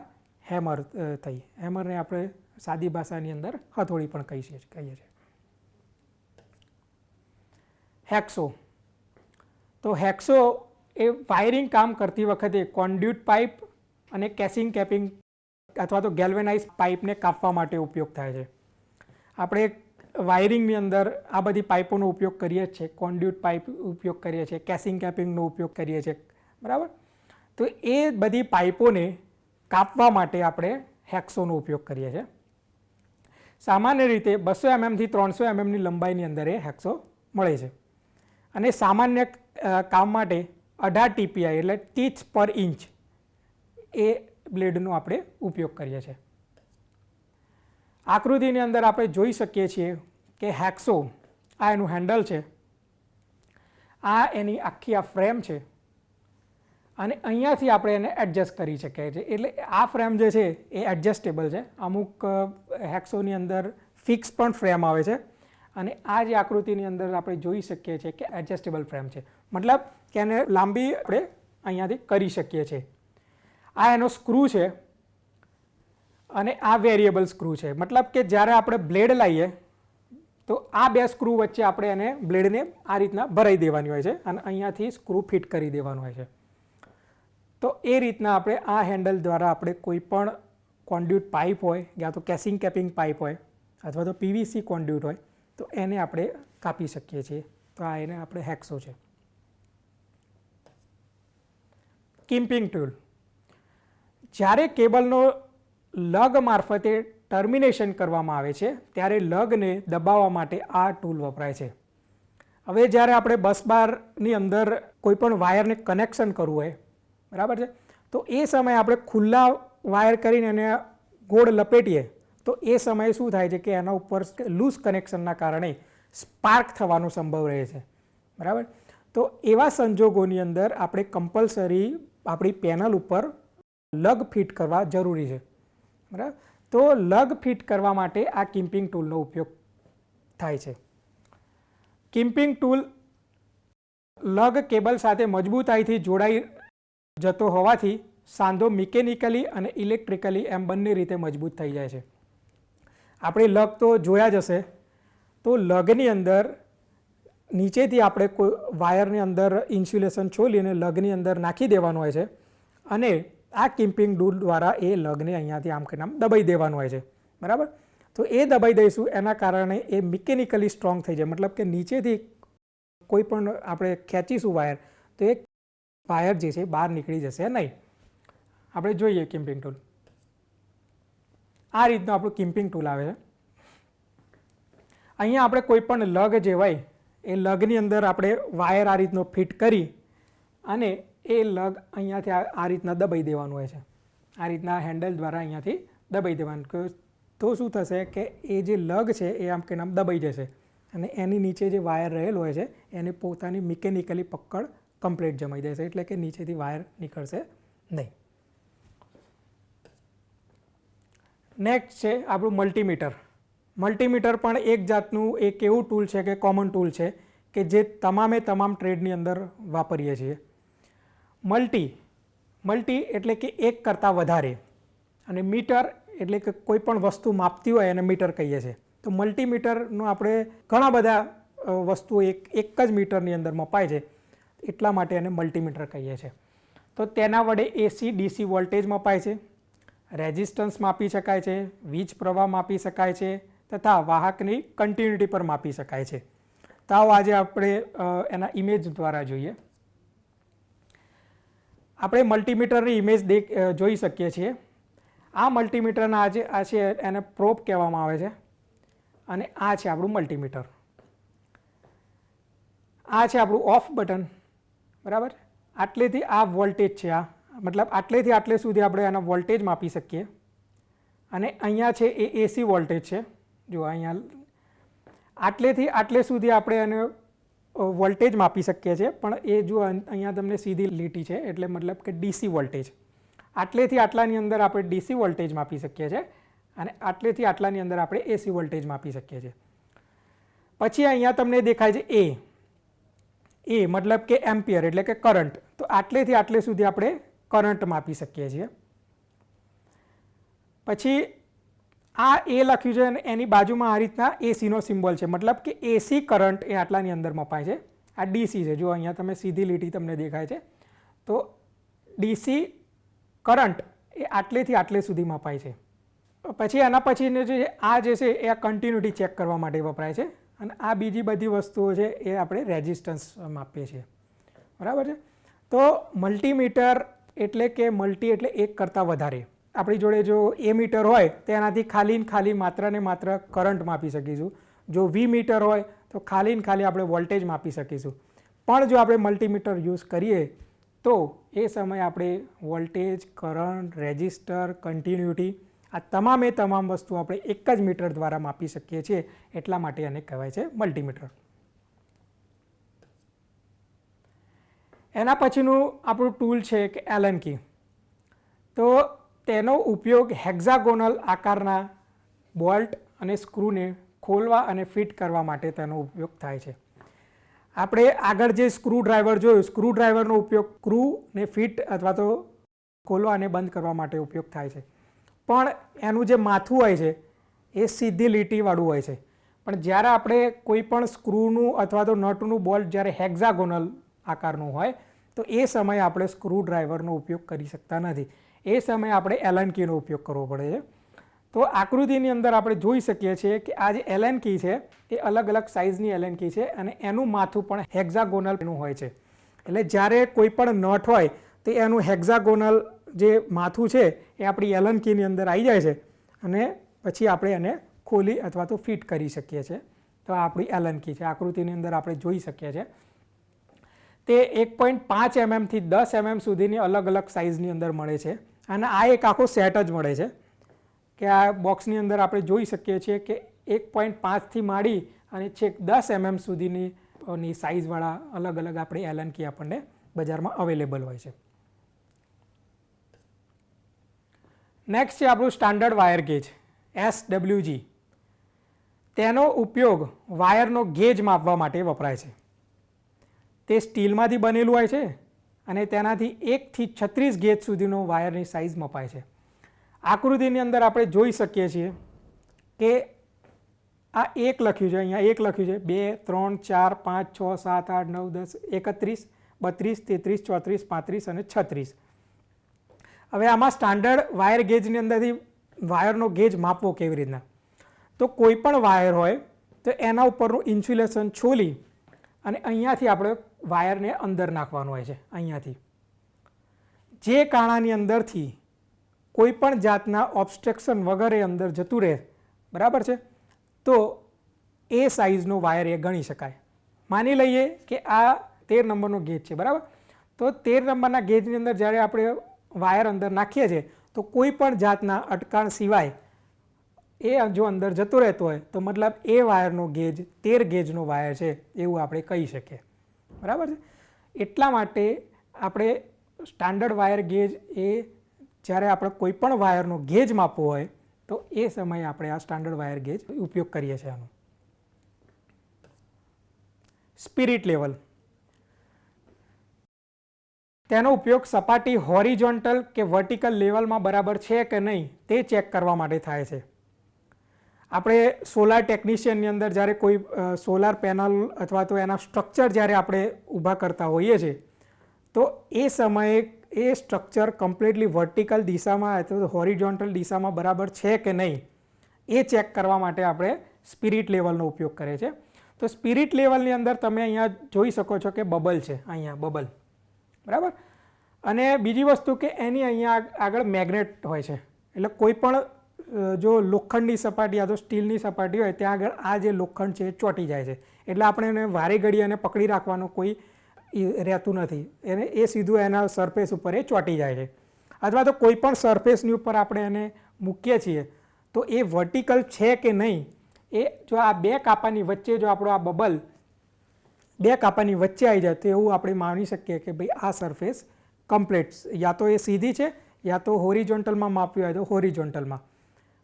S1: હેમર થઈ. હેમરને આપણે સાદી ભાષાની અંદર હથોડી પણ કહીએ છીએ. હેક્સો. તો હેક્સો એ વાયરિંગ કામ કરતી વખતે કોન્ડ્યુટ પાઇપ અને કેસિંગ કેપિંગ અથવા તો ગેલ્વેનાઇઝ પાઇપને કાપવા માટે ઉપયોગ થાય છે. આપણે વાયરિંગની અંદર આ બધી પાઇપોનો ઉપયોગ કરીએ જ છીએ. કોન્ડ્યુટ પાઇપ ઉપયોગ કરીએ છીએ, કેસિંગ કેપિંગનો ઉપયોગ કરીએ છીએ, બરાબર. તો એ બધી પાઇપોને કાપવા માટે આપણે હેક્સોનો ઉપયોગ કરીએ છીએ. સામાન્ય રીતે 200 mm થી 300 mmની લંબાઈની અંદર એ હેક્સો મળે છે અને સામાન્ય કામ માટે 18 TPI એટલે ટીથ પર ઇંચ એ બ્લેડનો આપણે ઉપયોગ કરીએ છીએ. આકૃતિની અંદર આપણે જોઈ શકીએ છીએ કે હેક્સો, આ એનું હેન્ડલ છે, આ એની આખી આ ફ્રેમ છે અને અહીંયાથી આપણે એને એડજસ્ટ કરી શકીએ છીએ. એટલે આ ફ્રેમ જે છે એ એડજસ્ટેબલ છે. અમુક હેક્સોની અંદર ફિક્સ પણ ફ્રેમ આવે છે અને આ જે આકૃતિની અંદર આપણે જોઈ શકીએ છીએ કે એડજસ્ટેબલ ફ્રેમ છે. મતલબ કે એને લાંબી આપણે અહીંયાથી કરી શકીએ છીએ. આ એનો સ્ક્રૂ છે અને આ વેરિયેબલ સ્ક્રૂ છે. મતલબ કે જ્યારે આપણે બ્લેડ લાવીએ તો આ બે સ્ક્રૂ વચ્ચે આપણે એને બ્લેડને આ રીતના ભરાઈ દેવાની હોય છે અને અહીંયાથી સ્ક્રૂ ફિટ કરી દેવાનું હોય છે. તો એ રીતના આપણે આ હેન્ડલ દ્વારા આપણે કોઈ પણ કોન્ડ્યુટ પાઇપ હોય યા તો કેસિંગ કેપિંગ પાઇપ હોય અથવા તો PVC કોન્ડ્યુટ હોય તો એને આપણે કાપી શકીએ છીએ. તો આ એને આપણે હેક્સો છે. કિમ્પિંગ ટૂલ. જ્યારે કેબલનો લગ મારફતે ટર્મિનેશન કરવામાં આવે છે ત્યારે લગને દબાવવા માટે આ ટૂલ વપરાય છે. હવે જ્યારે આપણે બસ બારની અંદર કોઈ પણ વાયરને કનેક્શન કરવું હોય, બરાબર છે, તો એ સમયે આપણે ખુલ્લા વાયર કરીને એને ગોળ લપેટીએ તો એ સમયે શું થાય છે કે એના ઉપર લૂઝ કનેક્શનના કારણે સ્પાર્ક થવાનો સંભવ રહે છે, બરાબર. તો એવા સંજોગોની અંદર આપણે કમ્પલસરી આપણી પેનલ ઉપર લગ ફિટ કરવા જરૂરી છે, બરાબર. તો લગ ફિટ કરવા માટે આ કિમ્પિંગ ટૂલનો ઉપયોગ થાય છે. કિમ્પિંગ ટૂલ લગ કેબલ સાથે મજબૂતાઈથી જોડાઈ જતો હોવાથી સાંધો મિકેનિકલી અને ઇલેક્ટ્રિકલી એમ બંને રીતે મજબૂત થઈ જાય છે. આપણે લગ તો જોયા જ હશે. તો લગની અંદર નીચેથી આપણે કોઈ વાયરની અંદર ઇન્સ્યુલેશન છોલીને લગની અંદર નાખી દેવાનું હોય છે અને આ કિમ્પિંગ ટૂલ દ્વારા એ લગને અહીંયાથી આમ કરીને આમ દબાઈ દેવાનું હોય છે, બરાબર. તો એ દબાઈ દઈશું એના કારણે એ મિકેનિકલી સ્ટ્રોંગ થઈ જાય. મતલબ કે નીચેથી કોઈ પણ આપણે ખેંચીશું વાયર તો એ વાયર જે છે બહાર નીકળી જશે નહીં. આપણે જોઈએ કિમ્પિંગ ટૂલ. આ રીતનું આપણું કિમ્પિંગ ટૂલ આવે છે. અહીંયા આપણે કોઈ પણ લગ જે હોય એ લગની અંદર આપણે વાયર આ રીતનો ફિટ કરી અને એ લગ અહીંયાથી આ રીતના દબાઈ દેવાનું હોય છે. આ રીતના હેન્ડલ દ્વારા અહીંયાથી દબાઈ દેવાનું. તો શું થશે કે એ જે લગ છે એ આમ કે આમ દબાઈ જશે અને એની નીચે જે વાયર રહેલો હોય છે એને પોતાની મિકેનિકલી પકડ કમ્પ્લીટ જમાઈ દેશે, એટલે કે નીચેથી વાયર નીકળશે નહીં. નેક્સ્ટ છે આપણું મલ્ટીમીટર. મલ્ટીમીટર પણ એક જાતનું એક એવું ટૂલ છે કે કોમન ટૂલ છે કે જે તમામે તમામ ટ્રેડની અંદર વાપરીએ છીએ. મલ્ટી એટલે કે એક કરતાં વધારે, અને મીટર એટલે કે કોઈ પણ વસ્તુ માપતી હોય એને મીટર કહીએ છીએ. તો મલ્ટીમીટરનો આપણે ઘણા બધા વસ્તુઓ એક જ મીટરની અંદર મપાય છે, એટલા માટે એને મલ્ટીમીટર કહીએ છીએ. તો તેના વડે AC DC વોલ્ટેજ મપાય છે, રેઝિસ્ટન્સ માપી શકાય છે, વીજ પ્રવાહ માપી શકાય છે તથા વાહકની કન્ટિન્યુટી પર માપી શકાય છે. તો આવો આજે આપણે એના ઇમેજ દ્વારા જોઈએ. આપણે મલ્ટીમીટરની ઇમેજ જોઈ શકીએ છીએ. આ મલ્ટીમીટરના આ છે એને પ્રોબ કહેવામાં આવે છે, અને આ છે આપણું મલ્ટીમીટર. આ છે આપણું ઓફ બટન, બરાબર. આટલેથી આ વોલ્ટેજ છે, આ મતલબ આટલેથી આટલે સુધી આપણે એના વોલ્ટેજ માપી શકીએ. અને અહીંયા છે એ AC વોલ્ટેજ છે. જો અહીંયા આટલેથી આટલે સુધી આપણે એને વોલ્ટેજ માપી શકીએ છીએ, પણ એ જો અહીંયા તમને સીધી લીટી છે એટલે મતલબ કે DC વોલ્ટેજ. આટલેથી આટલાની અંદર આપણે DC વોલ્ટેજ માપી શકીએ છીએ, અને આટલેથી આટલાની અંદર આપણે AC વોલ્ટેજ માપી શકીએ છીએ. પછી અહીંયા તમને દેખાય છે એ મતલબ કે એમ્પિયર એટલે કે કરંટ. તો આટલેથી આટલે સુધી આપણે કરંટ માપી શકીએ છીએ. પછી આ એ લખ્યું છે અને એની બાજુમાં આ રીતના ACનો સિમ્બોલ છે, મતલબ કે AC કરંટ એ આટલાની અંદર મપાય છે. આ DC છે, જો અહીંયા તમે સીધી લીટી તમને દેખાય છે. તો DC કરંટ એ આટલેથી આટલે સુધી મપાય છે. પછી એના પછીનું જે આ જે છે એ આ કન્ટિન્યુટી ચેક કરવા માટે વપરાય છે, અને આ બીજી બધી વસ્તુઓ છે એ આપણે રેઝિસ્ટન્સ માપીએ છીએ, બરાબર છે. તો મલ્ટીમીટર એટલે કે મલ્ટી એટલે એક કરતાં વધારે. આપણી જોડે જો A મીટર હોય તો એનાથી ખાલી માત્ર ને માત્ર કરંટ માપી શકીશું. જો V મીટર હોય તો ખાલી આપણે વોલ્ટેજ માપી શકીશું. પણ જો આપણે મલ્ટીમીટર યુઝ કરીએ તો એ સમયે આપણે વોલ્ટેજ, કરંટ, રેઝિસ્ટર, કન્ટિન્યુટી આ તમામે તમામ વસ્તુ આપણે એક જ મીટર દ્વારા માપી શકીએ છીએ, એટલા માટે એને કહેવાય છે મલ્ટીમીટર. એના પછીનું આપણું ટૂલ છે કે એલન કી. તો તેનો ઉપયોગ હેક્ઝાગોનલ આકારના બોલ્ટ અને સ્ક્રૂને ખોલવા અને ફિટ કરવા માટે તેનો ઉપયોગ થાય છે. આપણે આગળ જે સ્ક્રૂ ડ્રાઈવર જોયું, સ્ક્રૂ ડ્રાઈવરનો ઉપયોગ સ્ક્રૂને ફિટ અથવા તો ખોલવા અને બંધ કરવા માટે ઉપયોગ થાય છે. પણ એનું જે માથું હોય છે એ સીધી લીટીવાળું હોય છે. પણ જ્યારે આપણે કોઈ પણ સ્ક્રૂનું અથવા તો નટનું બોલ્ટ જ્યારે હેક્ઝાગોનલ આકારનું હોય તો એ સમયે આપણે સ્ક્રૂ ડ્રાઈવરનો ઉપયોગ કરી શકતા નથી. એ સમયે આપણે એલન કીનો ઉપયોગ કરવો પડે છે. તો આકૃતિની અંદર આપણે જોઈ શકીએ છીએ કે આ જે એલન કી છે એ અલગ અલગ સાઇઝની એલન કી છે, અને એનું માથું પણ હેક્ઝાગોનલનું હોય છે. એટલે જ્યારે કોઈ પણ નટ હોય તો એનું હેક્ઝાગોનલ જે માથું છે એ આપણી એલન કીની અંદર આવી જાય છે, અને પછી આપણે એને ખોલી અથવા તો ફિટ કરી શકીએ છીએ. તો આ આપણી એલન કી છે, આકૃતિની અંદર આપણે જોઈ શકીએ છીએ. તે 1.5 mm થી 10 mm સુધીની અલગ અલગ સાઇઝની અંદર મળે છે, અને આ એક આખો સેટ જ મળે છે કે આ બોક્સની અંદર આપણે જોઈ શકીએ છીએ કે 1.5 થી માંડી અને છેક 10 mm સુધીની સાઇઝવાળા અલગ અલગ આપણે એલન કી આપણને બજારમાં અવેલેબલ હોય છે. નેક્સ્ટ છે આપણું સ્ટાન્ડર્ડ વાયર ગેજ SWG. તેનો ઉપયોગ વાયરનો ગેજ માપવા માટે વપરાય છે. તે સ્ટીલમાંથી બનેલું હોય છે અને તેનાથી 1 થી 36 ગેજ સુધીનો વાયરની સાઇઝ મપાય છે. આકૃતિની અંદર આપણે જોઈ શકીએ છીએ કે આ 1 લખ્યું છે, અહીંયા 1 લખ્યું છે, 2, 3, 4, 5, 6, 7, 8, 9, 10, 31, 32, 33, 34, 35 અને 36. હવે આમાં સ્ટાન્ડર્ડ વાયર ગેજની અંદરથી વાયરનો ગેજ માપવો કેવી રીતના? તો કોઈ પણ વાયર હોય તો એના ઉપરનું ઇન્સ્યુલેશન છોલી અને અહીંયાથી આપણે વાયરને અંદર નાખવાનું હોય છે. અહીંયાથી જે કાણાની અંદરથી કોઈ પણ જાતના ઓબ્સ્ટ્રક્શન વગેરે અંદર જતું રહે, બરાબર છે, તો એ સાઇઝનો વાયર એ ગણી શકાય. માની લઈએ કે આ 13 નંબરનો ગેજ છે, બરાબર. તો 13 નંબરના ગેજની અંદર જ્યારે આપણે વાયર અંદર નાખીએ છીએ તો કોઈ પણ જાતના અટકાણ સિવાય એ જો અંદર જતો રહેતો હોય તો મતલબ એ વાયરનો ગેજ 13 ગેજનો વાયર છે એવું આપણે કહી શકીએ, બરાબર છે. એટલા માટે આપણે સ્ટાન્ડર્ડ વાયર ગેજ એ જ્યારે આપણે કોઈ પણ વાયરનો ગેજ માપવો હોય તો એ સમયે આપણે આ સ્ટાન્ડર્ડ વાયર ગેજ ઉપયોગ કરીએ છીએ. આનો સ્પિરિટ લેવલ, તેનો ઉપયોગ સપાટી હોરિઝોન્ટલ કે વર્ટિકલ લેવલમાં બરાબર છે કે નહીં તે ચેક કરવા માટે થાય છે. આપણે સોલાર ટેકનિશિયનની અંદર જ્યારે કોઈ સોલાર પેનલ અથવા તો એના સ્ટ્રક્ચર જ્યારે આપણે ઊભા કરતા હોઈએ છીએ તો એ સમયે એ સ્ટ્રક્ચર કમ્પ્લીટલી વર્ટિકલ દિશામાં અથવા તો હોરિઝોન્ટલ દિશામાં બરાબર છે કે નહીં એ ચેક કરવા માટે આપણે સ્પિરિટ લેવલનો ઉપયોગ કરીએ છીએ. તો સ્પિરિટ લેવલની અંદર તમે અહીંયા જોઈ શકો છો કે બબલ છે, અહીંયા બબલ, બરાબર. અને બીજી વસ્તુ કે એની અહીંયા આગળ મેગ્નેટ હોય છે, એટલે કોઈ પણ જો લોખંડની સપાટી અથવા તો સ્ટીલની સપાટી હોય ત્યાં આગળ આ જે લોખંડ છે એ ચોંટી જાય છે, એટલે આપણે એને વારે ઘડી એને પકડી રાખવાનું કોઈ રહેતું નથી, એને એ સીધું એના સરફેસ ઉપર એ ચોંટી જાય છે. અથવા તો કોઈ પણ સરફેસની ઉપર આપણે એને મૂકીએ છીએ તો એ વર્ટિકલ છે કે નહીં એ જો આ બે કાપાની વચ્ચે જો આપણો આ બબલ બે કાપાની વચ્ચે આવી જાય તો એવું આપણે માની શકીએ કે ભાઈ આ સરફેસ કમ્પ્લીટ, યા તો એ સીધી છે યા તો હોરિઝોન્ટલમાં માપ્યું હોય તો હોરિઝોન્ટલમાં,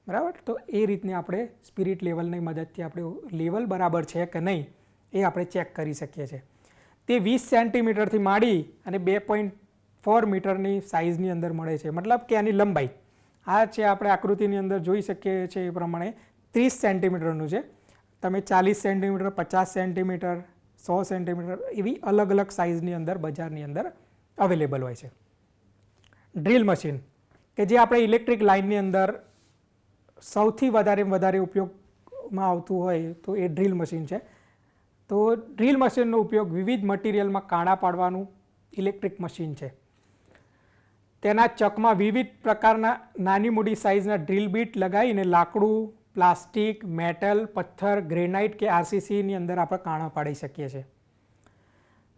S1: બરાબર. તો એ રીતની આપણે સ્પિરિટ લેવલની મદદથી આપણે લેવલ બરાબર છે કે નહીં એ આપણે ચેક કરી શકીએ છીએ. તે 20 સેન્ટીમીટરથી માંડી અને 2.4 મીટરની સાઇઝની અંદર મળે છે, મતલબ કે આની લંબાઈ આ છે આપણે આકૃતિની અંદર જોઈ શકીએ છીએ એ પ્રમાણે 30 સેન્ટીમીટરનું છે. તમે 40 સેન્ટીમીટર, 50 સેન્ટીમીટર, 100 સેન્ટીમીટર એવી અલગ અલગ સાઇઝની અંદર બજારની અંદર અવેલેબલ હોય છે. ડ્રીલ મશીન કે જે આપણે ઇલેક્ટ્રિક લાઇનની અંદર સૌથી વધારે ઉપયોગમાં આવતું હોય તો એ ડ્રીલ મશીન છે. તો ડ્રીલ મશીનનો ઉપયોગ વિવિધ મટીરિયલમાં કાણા પાડવાનું ઇલેક્ટ્રિક મશીન છે. તેના ચકમાં વિવિધ પ્રકારના નાની મોટી સાઇઝના ડ્રીલ બીટ લગાવીને લાકડું, પ્લાસ્ટિક, મેટલ, પથ્થર, ગ્રેનાઇટ કે આરસીસીની અંદર આપણે કાણા પાડી શકીએ છીએ.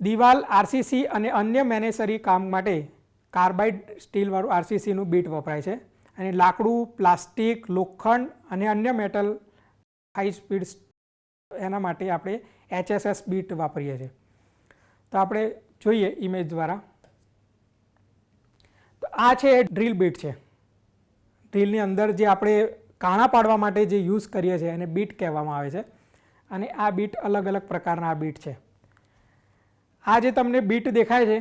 S1: દિવાલ, આરસીસી અને અન્ય મેનેસરી કામ માટે કાર્બાઇડ સ્ટીલવાળું આરસીસીનું બીટ વપરાય છે. અને લાકડું, પ્લાસ્ટિક, લોખંડ અને અન્ય મેટલ હાઈ સ્પીડ એના માટે આપણે HSS બીટ વાપરીએ છીએ. તો આપણે જોઈએ ઇમેજ દ્વારા. તો આ છે એ ડ્રીલ બીટ છે. ડ્રીલની અંદર જે આપણે કાણા પાડવા માટે જે યુઝ કરીએ છીએ એને બીટ કહેવામાં આવે છે. અને આ બીટ અલગ અલગ પ્રકારના આ બીટ છે. આ જે તમને બીટ દેખાય છે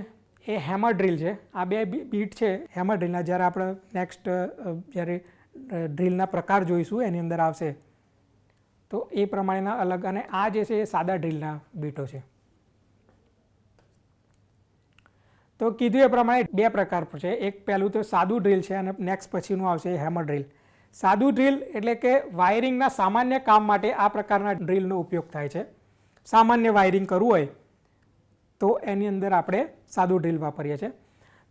S1: એ હેમર ડ્રીલ છે. આ બે બીટ છે હેમર ડ્રીલના. જ્યારે આપણે નેક્સ્ટ જ્યારે ડ્રીલના પ્રકાર જોઈશું એની અંદર આવશે તો એ પ્રમાણેના અલગ. અને આ જે છે એ સાદા ડ્રીલના બીટો છે. તો કીધું એ પ્રમાણે બે પ્રકાર છે. એક પહેલું તો સાદું ડ્રીલ છે અને નેક્સ્ટ પછીનું આવશે હેમર ડ્રીલ. સાદું ડ્રીલ એટલે કે વાયરિંગના સામાન્ય કામ માટે આ પ્રકારના ડ્રીલનો ઉપયોગ થાય છે. સામાન્ય વાયરિંગ કરવું હોય તો એની અંદર આપણે સાદું ડ્રીલ વાપરીએ છીએ.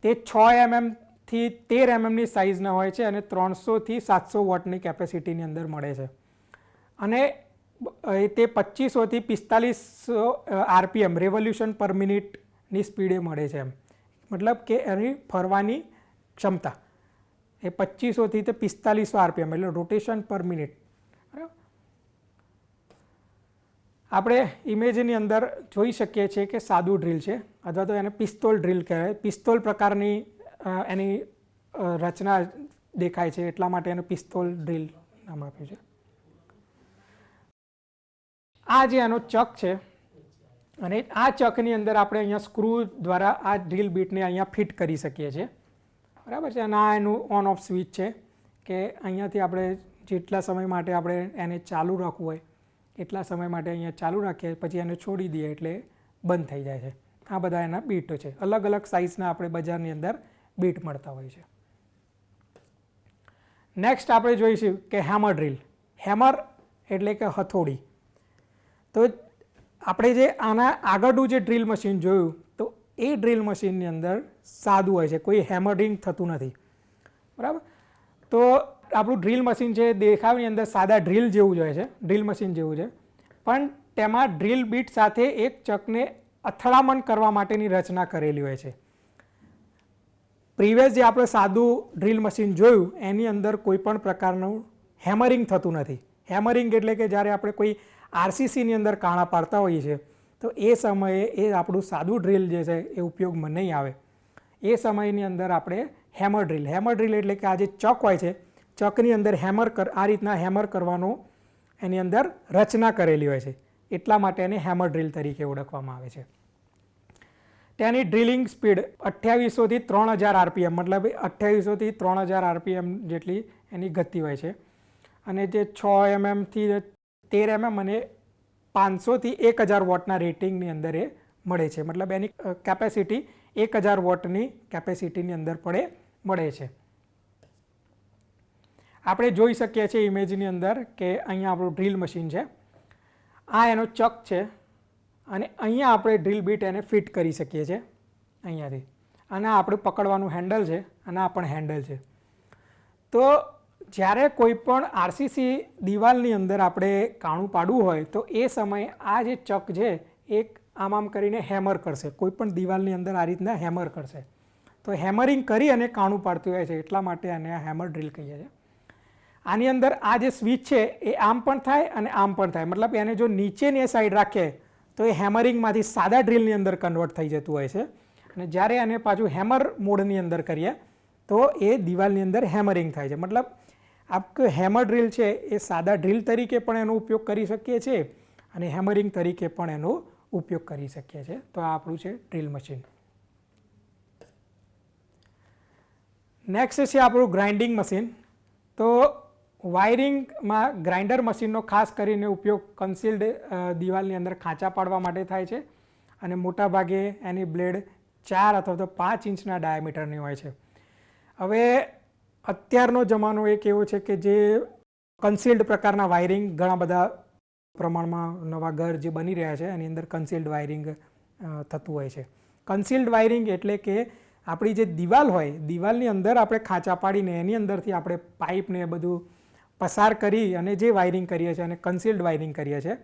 S1: તે 6 mm થી 13 mm ની સાઇઝના હોય છે અને 300 થી 700 વોટની કેપેસિટીની અંદર મળે છે. અને તે 2500 થી 4500 RPM રેવોલ્યુશન પર મિનિટની સ્પીડે મળે છે. એમ મતલબ કે એની ફરવાની ક્ષમતા એ 2500 થી 4500 RPM એટલે રોટેશન પર મિનિટ. બરાબર. આપણે ઇમેજની અંદર જોઈ શકીએ છીએ કે સાદું ડ્રીલ છે અથવા તો એને પિસ્તોલ ડ્રીલ કહેવાય. પિસ્તોલ પ્રકારની એની રચના દેખાય છે એટલા માટે એને પિસ્તોલ ડ્રીલ નામ આપ્યું છે. આ જે એનો ચક છે અને આ ચકની અંદર આપણે અહીંયા સ્ક્રૂ દ્વારા આ ડ્રીલ બીટને અહીંયા ફિટ કરી શકીએ છીએ. બરાબર છે. અને આ એનું ઓન ઓફ સ્વિચ છે કે અહીંયાથી આપણે જેટલા સમય માટે આપણે એને ચાલુ રાખવું હોય એટલા સમય માટે અહીંયા ચાલુ રાખીએ, પછી એને છોડી દઈએ એટલે બંધ થઈ જાય છે. આ બધા એના બીટો છે. અલગ અલગ સાઇઝના આપણે બજારની અંદર બીટ મળતા હોય છે. નેક્સ્ટ આપણે જોઈશું કે હેમર ડ્રીલ. હેમર એટલે કે હથોડી. તો આપણે જે આના આગળનું જે ડ્રીલ મશીન જોયું તો એ ડ્રીલ મશીનની અંદર સાદું હોય છે, કોઈ હેમરિંગ થતું નથી. બરાબર. તો આપણું ડ્રીલ મશીન છે દેખાવની અંદર સાદા ડ્રીલ જેવું જ હોય છે, ડ્રીલ મશીન જેવું છે, પણ તેમાં ડ્રીલ બીટ સાથે એક ચકને અથડામણ કરવા માટેની રચના કરેલી હોય છે. પ્રીવિયસ જે આપણે સાદું ડ્રીલ મશીન જોયું એની અંદર કોઈ પણ પ્રકારનું હેમરિંગ થતું નથી. હેમરિંગ એટલે કે જ્યારે આપણે કોઈ આરસીસીની અંદર કાણા પાડતા હોઈએ છીએ તો એ સમયે એ આપણું સાદું ડ્રીલ જે છે એ ઉપયોગમાં નહીં આવે. એ સમયની અંદર આપણે હેમર ડ્રીલ એટલે કે આ જે ચક હોય છે, ચકની અંદર આ રીતના હેમર કરવાનો એની અંદર રચના કરેલી હોય છે, એટલા માટે એને હેમર ડ્રીલ તરીકે ઓળખવામાં આવે છે. તેની ડ્રિલિંગ સ્પીડ 2800થી 3000 આરપીએમ, મતલબ 2800થી 3000 આરપીએમ જેટલી એની ગતિ હોય છે. અને જે 6 mmથી 13 mm અને 500થી 1000 વોટના રેટિંગની અંદર એ મળે છે. મતલબ એની કેપેસિટી 1000 વોટની કેપેસિટીની અંદર મળે છે. આપણે જોઈ શકીએ છીએ ઇમેજની અંદર કે અહીંયા આપણું ડ્રીલ મશીન છે, આ એનો ચક છે અને અહીંયા આપણે ડ્રીલ બીટ એને ફિટ કરી શકીએ છીએ અહીંયાથી. અને આ આપણું પકડવાનું હેન્ડલ છે અને આ પણ હેન્ડલ છે. તો જ્યારે કોઈ પણ આરસીસી દિવાલની અંદર આપણે કાણું પાડવું હોય તો એ સમયે આ જે ચક છે એક આમ કરીને હેમર કરશે, કોઈ પણ દિવાલની અંદર આ રીતના હેમર કરશે. તો હેમરિંગ કરી અને કાણું પાડતું હોય છે, એટલા માટે આને હેમર ડ્રીલ કહીએ છીએ. આની અંદર આ જે સ્વિચ છે એ આમ પણ થાય અને આમ પણ થાય, મતલબ એને જો નીચેની સાઈડ રાખીએ તો એ હેમરિંગમાંથી સાદા ડ્રીલની અંદર કન્વર્ટ થઈ જતું હોય છે. અને જ્યારે એને પાછું હેમર મોડની અંદર કરીએ તો એ દિવાલની અંદર હેમરિંગ થાય છે. મતલબ આપણું હેમર ડ્રીલ છે એ સાદા ડ્રીલ તરીકે પણ એનો ઉપયોગ કરી શકીએ છીએ અને હેમરિંગ તરીકે પણ એનો ઉપયોગ કરી શકીએ છીએ. તો આ આપણું છે ડ્રીલ મશીન. નેક્સ્ટ છે આપણું ગ્રાઇન્ડિંગ મશીન. તો વાયરિંગમાં ગ્રાઇન્ડર મશીનનો ખાસ કરીને ઉપયોગ કન્સીલ્ડ દિવાલની અંદર ખાંચા પાડવા માટે થાય છે અને મોટાભાગે એની બ્લેડ 4 અથવા તો 5 ઇંચના ડાયામીટરની હોય છે. હવે અત્યારનો જમાનો એક એવો છે કે જે કન્સીલ્ડ પ્રકારના વાયરિંગ ઘણા બધા પ્રમાણમાં નવા ઘર જે બની રહ્યા છે એની અંદર કન્સીલ્ડ વાયરિંગ થતું હોય છે. કન્સીલ્ડ વાયરિંગ એટલે કે આપણી જે દિવાલ હોય, દિવાલની અંદર આપણે ખાંચા પાડીને એની અંદરથી આપણે પાઇપને બધું પસાર કરી અને જે વાયરિંગ કરીએ છીએ અને કન્સીલ્ડ વાયરિંગ કરીએ છીએ.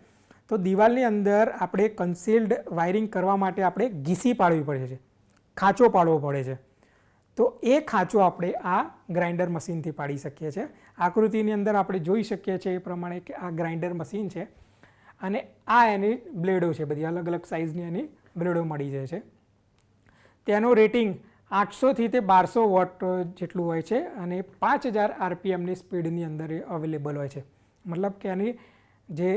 S1: તો દિવાલની અંદર આપણે કન્સીલ્ડ વાયરિંગ કરવા માટે આપણે ઘીસી પાડવી પડે છે, ખાંચો પાડવો પડે છે. તો એ ખાંચો આપણે આ ગ્રાઇન્ડર મશીનથી પાડી શકીએ છીએ. આકૃતિની અંદર આપણે જોઈ શકીએ છીએ એ પ્રમાણે કે આ ગ્રાઇન્ડર મશીન છે અને આ એની બ્લેડો છે, બધી અલગ અલગ સાઇઝની એની બ્લેડો મળી જાય છે. તેનું રેટિંગ 800થી તે 1200 વોટ જેટલું હોય છે અને 5000 આરપીએમની સ્પીડની અંદર એ અવેલેબલ હોય છે. મતલબ કે એની જે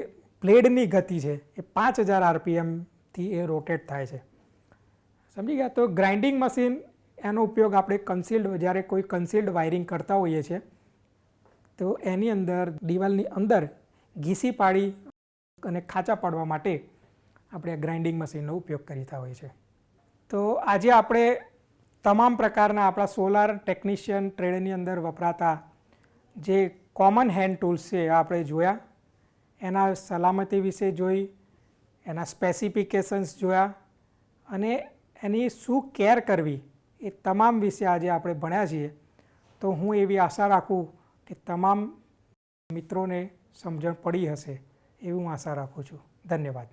S1: બ્લેડની ગતિ છે એ 5000 આરપીએમથી એ રોટેટ થાય છે. સમજી ગયા? તો ગ્રાઇન્ડિંગ મશીન એનો ઉપયોગ આપણે જ્યારે કોઈ કન્સીલ્ડ વાયરિંગ કરતા હોઈએ છીએ તો એની અંદર દિવાલની અંદર ઘીસી પાડી અને ખાંચા પાડવા માટે આપણે ગ્રાઇન્ડિંગ મશીનનો ઉપયોગ કરતા હોઈએ છીએ. તો આજે આપણે તમામ પ્રકારના આપણા સોલાર ટેકનિશિયન ટ્રેડની અંદર વપરાતા જે કોમન હેન્ડ ટૂલ્સ છે આપણે જોયા, એના સલામતી વિશે જોઈ, એના સ્પેસિફિકેશન્સ જોયા અને એની શું કેર કરવી એ તમામ વિશે આજે આપણે ભણ્યા છીએ. તો હું એવી આશા રાખું કે તમામ મિત્રોને સમજણ પડી હશે એવી હું આશા રાખું છું. ધન્યવાદ.